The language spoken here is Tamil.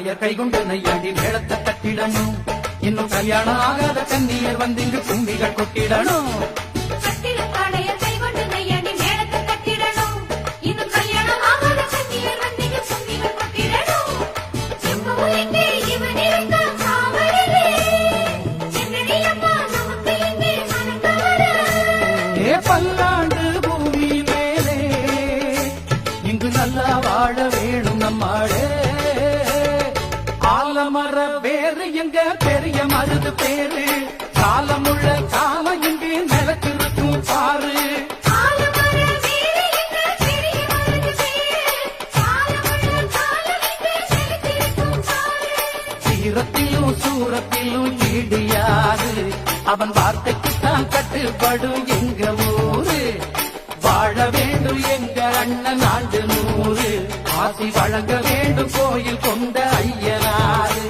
காளையர் கைகொண்டு நையாண்டி மேளத்தை தட்டிடணும். இன்னும் கல்யாணம் ஆகாத கன்னியர் வந்து இங்கு கும்பிகள் கொட்டிடணும். பல்லாண்டு பூமி மேலே இங்கு நல்லா வாழ வேணும் நம்மாடே. ஆலமர வேறு எங்க பெரிய மருது பேரு, காலமுள்ள காலம் இங்கு நிலத்திருக்கும் பாரு. சீரத்திலும் சூரத்திலும் ஈடியாது, அவன் வார்த்தைக்குத்தான் கட்டுப்படும் எங்க ஊரு. வாழ வேண்டும் எங்க அண்ணன் ஆண்டு 100, ஆசி வழங்க வேண்டும் கோயில் கொண்ட ஐயனாரு.